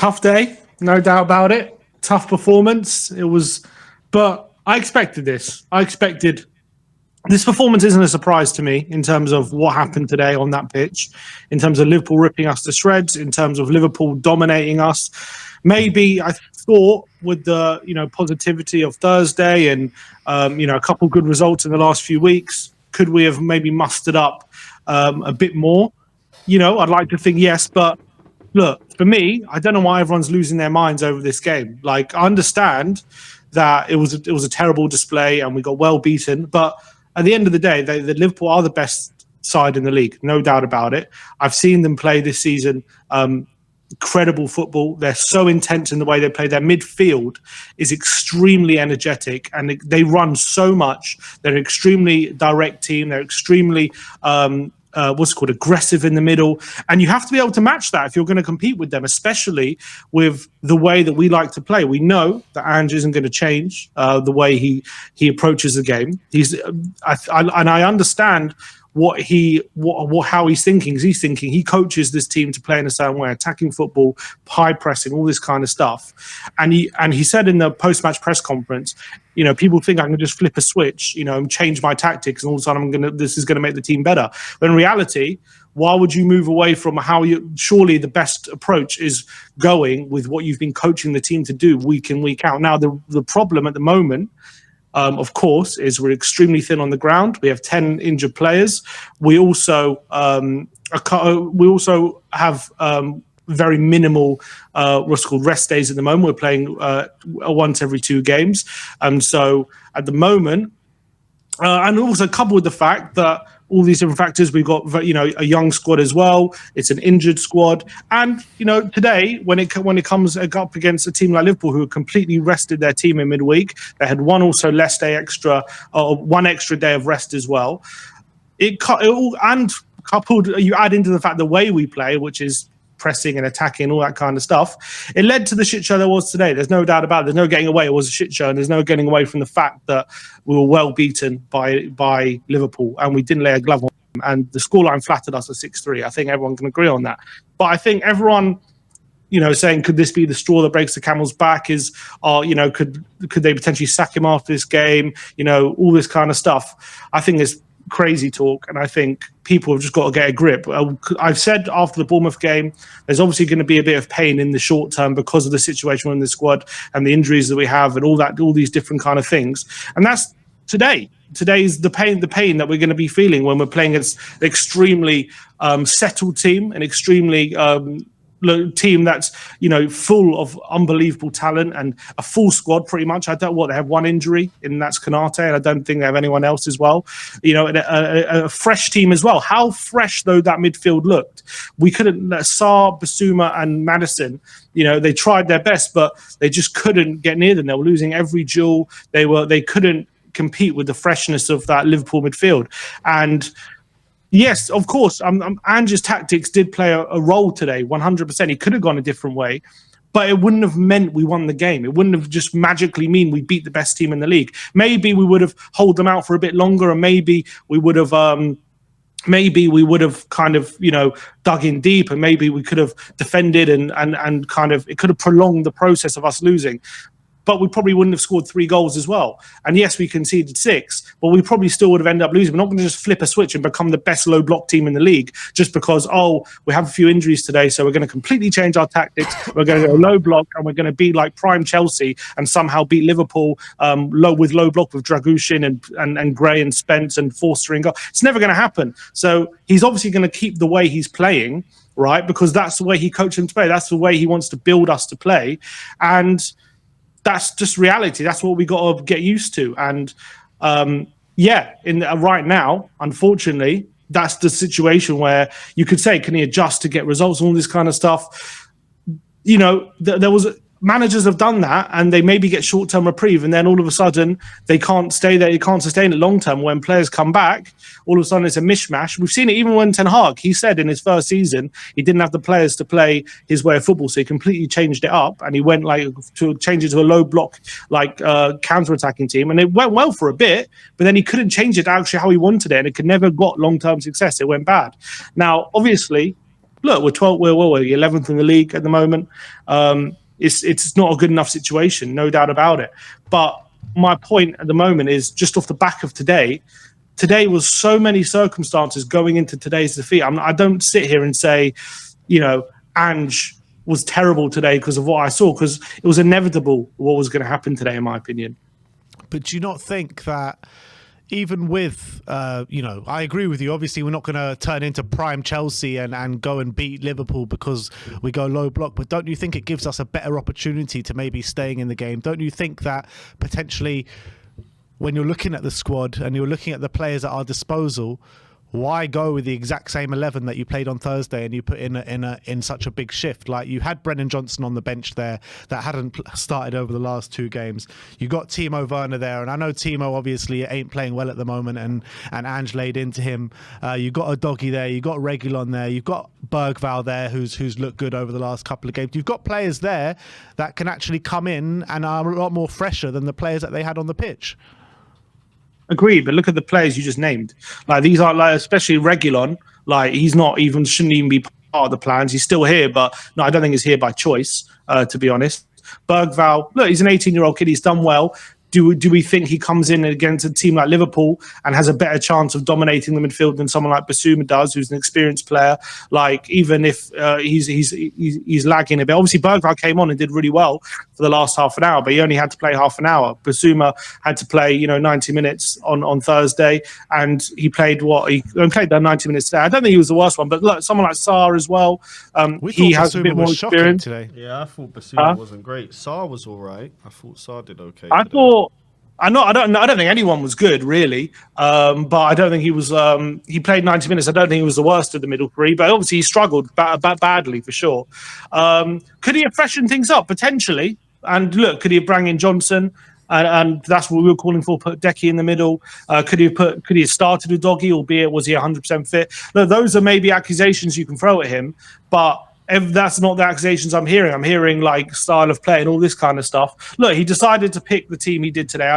Tough day, no doubt about it. Tough performance. It was, but I expected this. I expected this performance isn't a surprise to me in terms of what happened today on that pitch, in terms of Liverpool ripping us to shreds, in terms of Liverpool dominating us. Maybe I thought with the positivity of Thursday and a couple good results in the last few weeks, could we have maybe mustered up a bit more? I'd like to think yes, but look, for me, I don't know why everyone's losing their minds over this game. Like, I understand that it was a terrible display and we got well beaten, but at the end of the day, the Liverpool are the best side in the league, no doubt about it. I've seen them play this season. Incredible football. They're so intense in the way they play. Their midfield is extremely energetic and they run so much. They're an extremely direct team. They're extremely aggressive in the middle, and you have to be able to match that if you're going to compete with them, especially with the way that we like to play. We know that Ange isn't going to change the way he approaches the game. I understand how he's thinking. He's thinking he coaches this team to play in a certain way, attacking football, high pressing, all this kind of stuff. And he said in the post-match press conference, people think I can just flip a switch, and change my tactics, and all of a sudden this is going to make the team better. But in reality, why would you move away from surely the best approach is going with what you've been coaching the team to do week in, week out. Now, the problem at the moment, of course, is we're extremely thin on the ground. We have 10 injured players. We also have very minimal what's called rest days at the moment. We're playing once every 2 games. So at the moment, and also coupled with the fact that all these different factors, we've got a young squad as well. It's an injured squad, and today when it comes up against a team like Liverpool, who completely rested their team in midweek, they had one extra day of rest as well. And coupled, you add into the fact the way we play, which is pressing and attacking, all that kind of stuff, it led to the shit show there was today. There's no doubt about it. There's no getting away. It was a shit show, and there's no getting away from the fact that we were well beaten by Liverpool, and we didn't lay a glove on them. And the scoreline flattered us at 6-3. I think everyone can agree on that. But I think everyone, saying could this be the straw that breaks the camel's back? Could they potentially sack him after this game? All this kind of stuff. I think it's crazy talk, and I think people have just got to get a grip. I've said after the Bournemouth game, there's obviously going to be a bit of pain in the short term because of the situation in the squad and the injuries that we have and all these different kind of things. And that's today. Today's the pain that we're going to be feeling when we're playing against an extremely settled team, an extremely team that's full of unbelievable talent and a full squad pretty much. They have one injury, and that's Kanate, and I don't think they have anyone else as well. And a fresh team as well. How fresh though that midfield looked. We couldn't. Sarr, Basuma, and Maddison. They tried their best, but they just couldn't get near them. They were losing every duel. They couldn't compete with the freshness of that Liverpool midfield. And yes, of course, Ange's tactics did play a role today, 100%. He could have gone a different way, but it wouldn't have meant we won the game. It wouldn't have just magically mean we beat the best team in the league. Maybe we would have held them out for a bit longer, and maybe we would have kind of, dug in deep, and maybe we could have defended and kind of, it could have prolonged the process of us losing. But we probably wouldn't have scored 3 goals as well. And yes, we conceded 6, but we probably still would have ended up losing. We're not going to just flip a switch and become the best low block team in the league just because, we have a few injuries today, so we're going to completely change our tactics. We're going to go low block, and we're going to be like prime Chelsea and somehow beat Liverpool low block with Dragushin and Gray and Spence and Forster and goal. It's never going to happen. So he's obviously going to keep the way he's playing, right? Because that's the way he coached him to play. That's the way he wants to build us to play. And that's just reality. That's what we got to get used to. And right now, unfortunately, that's the situation where you could say, can he adjust to get results and all this kind of stuff? There was managers have done that, and they maybe get short-term reprieve, and then all of a sudden they can't stay there. You can't sustain it long-term. When players come back, all of a sudden it's a mishmash. We've seen it even when Ten Hag, he said in his first season, he didn't have the players to play his way of football, so he completely changed it up, and he went to change it to a low block, counter-attacking team, and it went well for a bit, but then he couldn't change it actually how he wanted it, and it could never got long-term success. It went bad. Now, obviously, look, we're 12th, we're 11th in the league at the moment. It's not a good enough situation, no doubt about it. But my point at the moment is just off the back of today. Today was so many circumstances going into today's defeat. I don't sit here and say, Ange was terrible today because of what I saw, because it was inevitable what was going to happen today, in my opinion. But do you not think that even with, I agree with you. Obviously, we're not going to turn into prime Chelsea and go and beat Liverpool because we go low block. But don't you think it gives us a better opportunity to maybe staying in the game? Don't you think that potentially, when you're looking at the squad and you're looking at the players at our disposal, why go with the exact same 11 that you played on Thursday and you put in such a big shift? Like, you had Brennan Johnson on the bench there that hadn't started over the last 2 games. You got Timo Werner there, and I know Timo obviously ain't playing well at the moment, and Ange laid into him. You got a doggy there, you got Reguilon there, you've got Bergvall there who's looked good over the last couple of games. You've got players there that can actually come in and are a lot more fresher than the players that they had on the pitch. Agreed, but look at the players you just named. Like, these are, like, especially Reguilon. Like, shouldn't even be part of the plans. He's still here, but no, I don't think he's here by choice. To be honest, Bergvall, look, he's an 18-year-old kid. He's done well. Do we think he comes in against a team like Liverpool and has a better chance of dominating the midfield than someone like Basuma does, who's an experienced player? Like, even if he's lagging a bit. Obviously, Bergvall came on and did really well for the last half an hour, but he only had to play half an hour. Basuma had to play 90 minutes on Thursday, and he played that 90 minutes today. I don't think he was the worst one, but look, someone like Sarr as well. He has a bit more experience today. Yeah, I thought Basuma wasn't great. Sarr was all right. I thought Sarr did okay. I don't think anyone was good, really. But I don't think he was. He played 90 minutes. I don't think he was the worst of the middle three. But obviously, he struggled badly for sure. Could he have freshened things up potentially? And look, could he have brought in Johnson? And that's what we were calling for. Put Decky in the middle. Could he have started with Doggy? Albeit, was he 100% fit? Look, those are maybe accusations you can throw at him, but if that's not the accusations I'm hearing like style of play and all this kind of stuff. Look, he decided to pick the team he did today.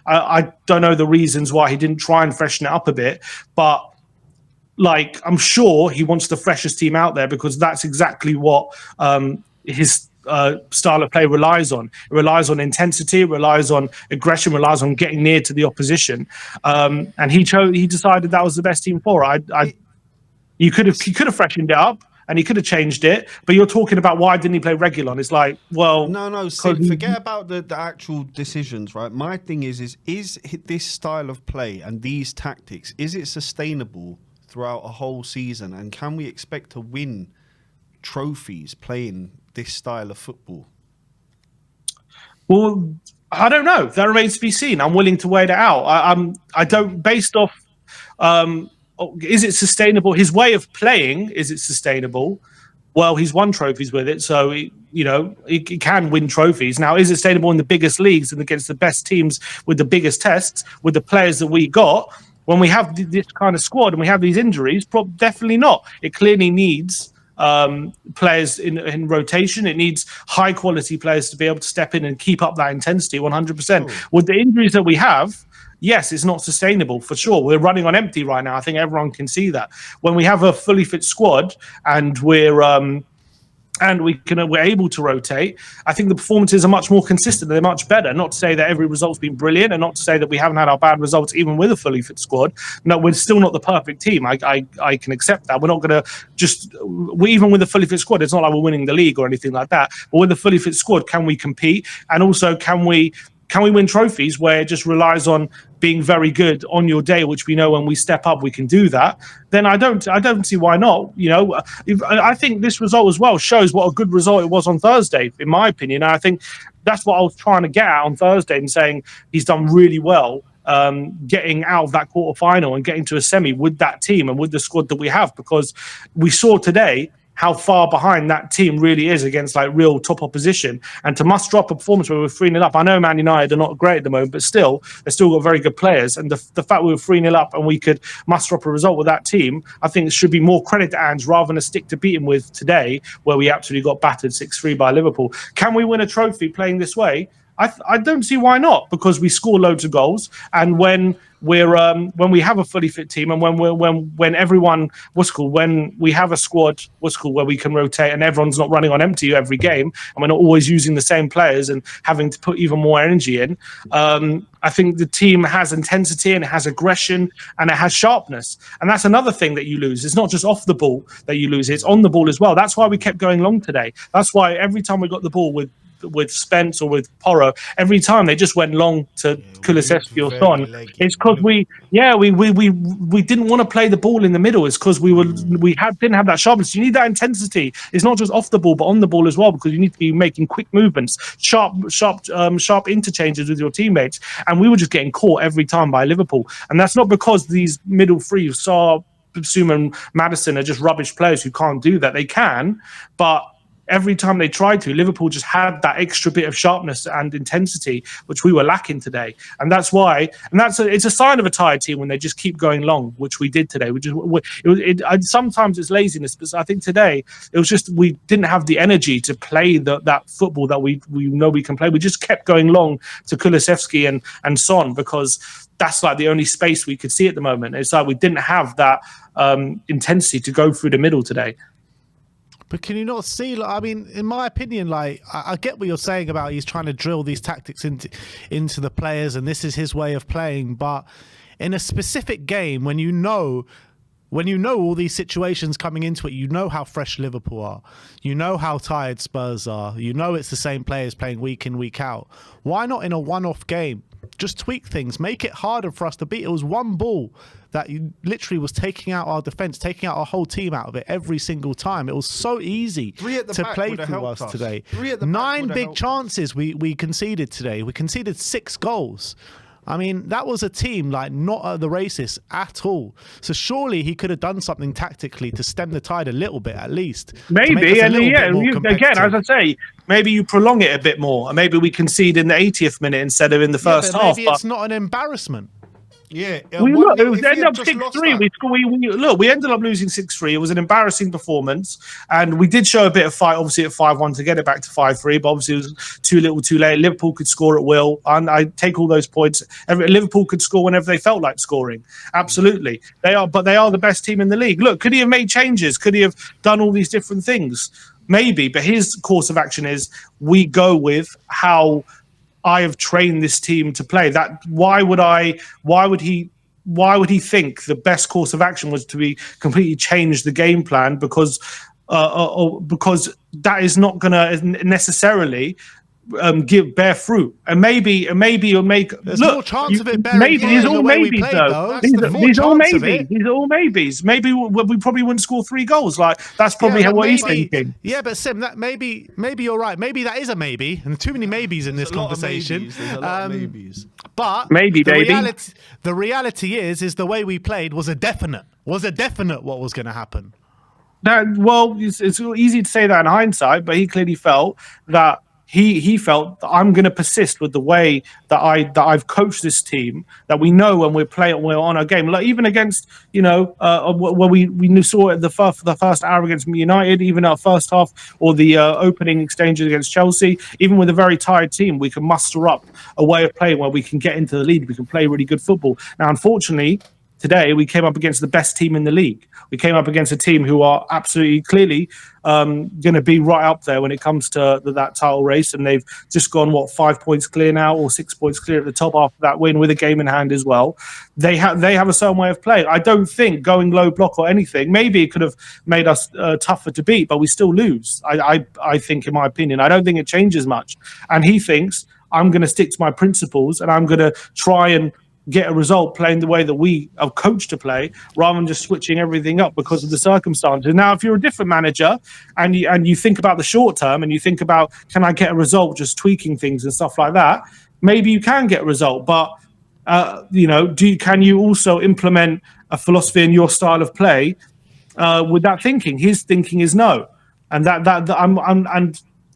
I don't know the reasons why he didn't try and freshen it up a bit, but like, I'm sure he wants the freshest team out there because that's exactly what his style of play relies on. It relies on intensity, it relies on aggression, relies on getting near to the opposition. And he decided that was the best team for it. He could have freshened it up. And he could have changed it, but you're talking about why didn't he play Reguilon? It's like, well, no. Forget about the actual decisions, right? My thing is this style of play and these tactics, is it sustainable throughout a whole season? And can we expect to win trophies playing this style of football? Well, I don't know. That remains to be seen. I'm willing to wait it out. I don't, based off. Is it sustainable? His way of playing, is it sustainable? Well, he's won trophies with it, so he can win trophies. Now, is it sustainable in the biggest leagues and against the best teams with the biggest tests, with the players that we got? When we have this kind of squad and we have these injuries, definitely not. It clearly needs players in rotation. It needs high quality players to be able to step in and keep up that intensity 100%. Oh. With the injuries that we have, yes, it's not sustainable for sure. We're running on empty right now. I think everyone can see that. When we have a fully fit squad and we're able to rotate, I think the performances are much more consistent. They're much better. Not to say that every result's been brilliant, and not to say that we haven't had our bad results even with a fully fit squad. No, we're still not the perfect team. I can accept that. We're not going to even with a fully fit squad, it's not like we're winning the league or anything like that. But with a fully fit squad, can we compete? And also, can we win trophies where it just relies on being very good on your day, which we know when we step up we can do that? Then I don't see why not. I think this result as well shows what a good result it was on Thursday, in my opinion. And I think that's what I was trying to get at on Thursday and saying he's done really well getting out of that quarterfinal and getting to a semi with that team and with the squad that we have, because we saw today how far behind that team really is against like real top opposition. And to muster up a performance where we're 3-0 up, I know Man United are not great at the moment, but still, they've still got very good players. And the fact we were 3-0 up and we could muster up a result with that team, I think it should be more credit to Ange rather than a stick to beat him with today, where we absolutely got battered 6-3 by Liverpool. Can we win a trophy playing this way? I don't see why not, because we score loads of goals. And when we're when we have a fully fit team, and when everyone when we have a squad where we can rotate and everyone's not running on empty every game, and we're not always using the same players and having to put even more energy in. I think the team has intensity and it has aggression and it has sharpness, and that's another thing that you lose. It's not just off the ball that you lose; it's on the ball as well. That's why we kept going long today. That's why every time we got the ball with Spence or with Porro, every time they just went long to Kulusevski or Son. It's because we didn't want to play the ball in the middle. It's because didn't have that sharpness. You need that intensity. It's not just off the ball, but on the ball as well, because you need to be making quick movements, sharp interchanges with your teammates. And we were just getting caught every time by Liverpool. And that's not because these middle three, Sarr, Bissouma and Maddison, are just rubbish players who can't do that. They can, but every time they tried to, Liverpool just had that extra bit of sharpness and intensity, which we were lacking today. And that's why, it's a sign of a tired team when they just keep going long, which we did today. Sometimes it's laziness, but I think today it was just we didn't have the energy to play that football that we know we can play. We just kept going long to Kulusevski and Son, because that's like the only space we could see at the moment. It's like we didn't have that intensity to go through the middle today. But can you not see? Like, I mean, in my opinion, like I get what you're saying about he's trying to drill these tactics into the players, and this is his way of playing. But in a specific game, when you know all these situations coming into it, you know how fresh Liverpool are, you know how tired Spurs are, you know it's the same players playing week in, week out. Why not in a one-off game just tweak things, make it harder for us to beat? It was one ball that literally was taking out our defence, taking out our whole team out of it every single time. It was so easy to play through us today. 9 big chances we conceded today. We conceded 6 goals. I mean, that was a team like not at the races at all. So surely he could have done something tactically to stem the tide a little bit, at least. Maybe, and again, as I say, maybe you prolong it a bit more, and maybe we concede in the 80th minute instead of in the first half. Maybe it's not an embarrassment. Yeah, we ended up 6-3. We ended up losing 6-3. It was an embarrassing performance, and we did show a bit of fight, obviously, at 5-1 to get it back to 5-3. But obviously, it was too little, too late. Liverpool could score at will, and I take all those points. Liverpool could score whenever they felt like scoring. Absolutely, they are the best team in the league. Look, could he have made changes? Could he have done all these different things? Maybe, but his course of action is we go with how I have trained this team to play. That why would he think the best course of action was to be completely change the game plan because that is not going to necessarily bear fruit, and maybe it'll make. There's more chance of it bearing fruit. These are all maybes, though. These are all maybes. These are all maybes. Maybe we probably wouldn't score 3 goals. Like that's probably what he's thinking. Yeah, but Sim, that maybe you're right. Maybe that is a maybe, and too many maybes in this conversation. There's a lot of maybes. But the reality is the way we played was a definite. What was going to happen? It's easy to say that in hindsight, but he clearly felt that. He felt that I'm going to persist with the way that I've coached this team, that we know when we're on our game. Like even against, where we saw it the first hour against United, even our first half or the opening exchanges against Chelsea, even with a very tired team, we can muster up a way of playing where we can get into the lead. We can play really good football. Now, unfortunately, today we came up against the best team in the league. We came up against a team who are absolutely clearly going to be right up there when it comes to that title race, and they've just gone 5 points clear now, or 6 points clear at the top after that win with a game in hand as well. They have a certain way of playing. I don't think going low block or anything. Maybe it could have made us tougher to beat, but we still lose. I think, in my opinion, I don't think it changes much. And he thinks I'm going to stick to my principles and I'm going to try and get a result playing the way that we are coached to play, rather than just switching everything up because of the circumstances. Now, if you're a different manager and you think about the short term and you think about, can I get a result just tweaking things and stuff like that, maybe you can get a result. But can you also implement a philosophy in your style of play with that thinking? His thinking is no, and that I'm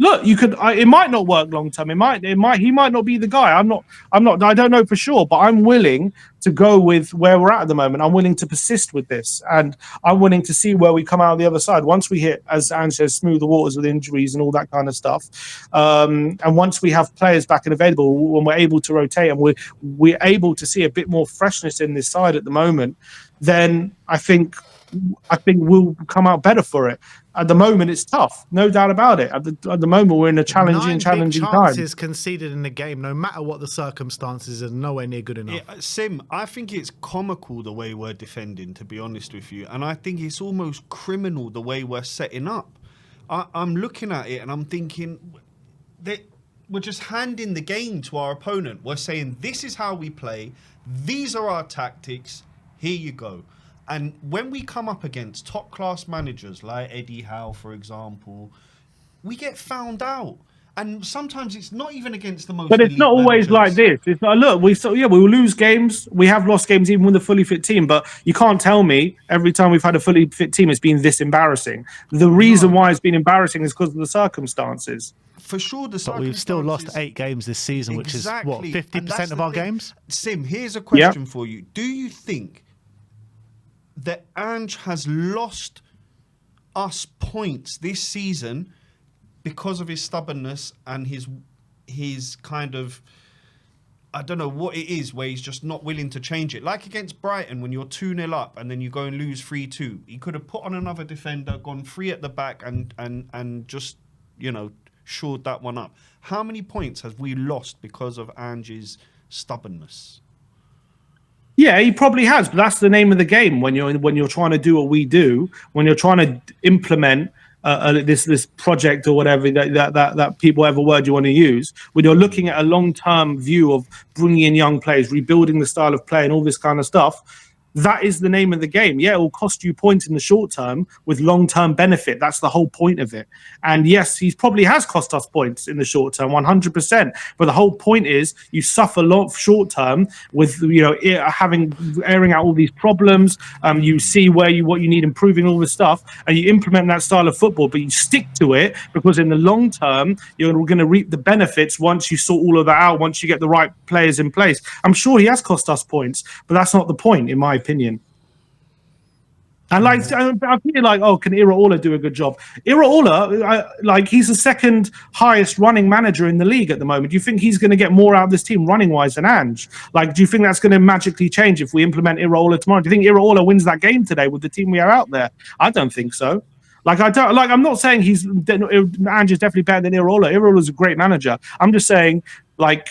look, it might not work long term. He might not be the guy. I don't know for sure, but I'm willing to go with where we're at the moment. I'm willing to persist with this, and I'm willing to see where we come out the other side once we hit, as Ange says, smoother waters with injuries and all that kind of stuff. And once we have players back and available, when we're able to rotate and we're able to see a bit more freshness in this side at the moment, then I think we'll come out better for it. At the moment, it's tough, no doubt about it. At the moment, we're in a challenging big time. chances conceded in the game, no matter what the circumstances, are nowhere near good enough. Yeah, Sim, I think it's comical the way we're defending, to be honest with you, and I think it's almost criminal the way we're setting up. I'm looking at it and I'm thinking that we're just handing the game to our opponent. We're saying, this is how we play, these are our tactics, here you go. And when we come up against top-class managers like Eddie Howe, for example, we get found out. And sometimes it's not even against the most. But it's not always like this. It's like, look, we will lose games. We have lost games even with a fully fit team. But you can't tell me every time we've had a fully fit team, it's been this embarrassing. The reason why it's been embarrassing is because of the circumstances. For sure, but we've still lost 8 games this season, which is what, 50% of our games. Sim, here's a question for you: do you think that Ange has lost us points this season because of his stubbornness and his kind of, I don't know what it is, where he's just not willing to change it? Like against Brighton, when you're 2-0 up and then you go and lose 3-2, he could have put on another defender, gone 3 at the back and just, shored that one up. How many points have we lost because of Ange's stubbornness? Yeah, he probably has, but that's the name of the game when you're trying to do what we do, when you're trying to implement this project or whatever that people, whatever word you want to use, when you're looking at a long-term view of bringing in young players, rebuilding the style of play and all this kind of stuff. That is the name of the game. Yeah, it will cost you points in the short term with long-term benefit. That's the whole point of it. And yes, he probably has cost us points in the short term, 100%. But the whole point is you suffer a lot short term with airing out all these problems. You see what you need improving, all this stuff, and you implement that style of football. But you stick to it because in the long term you're going to reap the benefits once you sort all of that out. Once you get the right players in place, I'm sure he has cost us points, but that's not the point, in my opinion. And I feel like, can Iraola do a good job? Iraola, he's the second highest running manager in the league at the moment. Do you think he's going to get more out of this team running wise than Ange? Do you think that's going to magically change if we implement Iraola tomorrow? Do you think Iraola wins that game today with the team we are out there? I don't think so. I'm not saying Ange is definitely better than Iraola. Iraola's a great manager. I'm just saying, I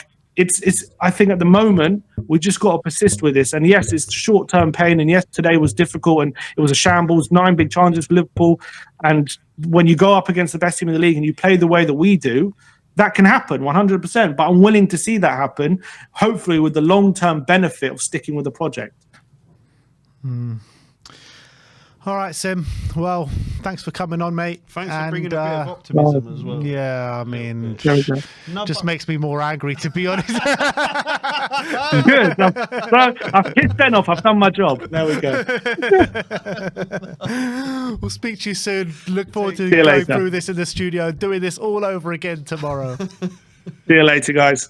think at the moment we just got to persist with this. And yes, it's short-term pain. And yes, today was difficult and it was a shambles. 9 big challenges for Liverpool. And when you go up against the best team in the league and you play the way that we do, that can happen 100%. But I'm willing to see that happen, hopefully with the long-term benefit of sticking with the project. All right, Sim. Well, thanks for coming on, mate. Thanks for bringing a bit of optimism as well. Yeah, I mean, just makes me more angry, to be honest. Good. I've pissed Ben off. I've done my job. There we go. We'll speak to you soon. Look forward to going through this in the studio, doing this all over again tomorrow. See you later, guys.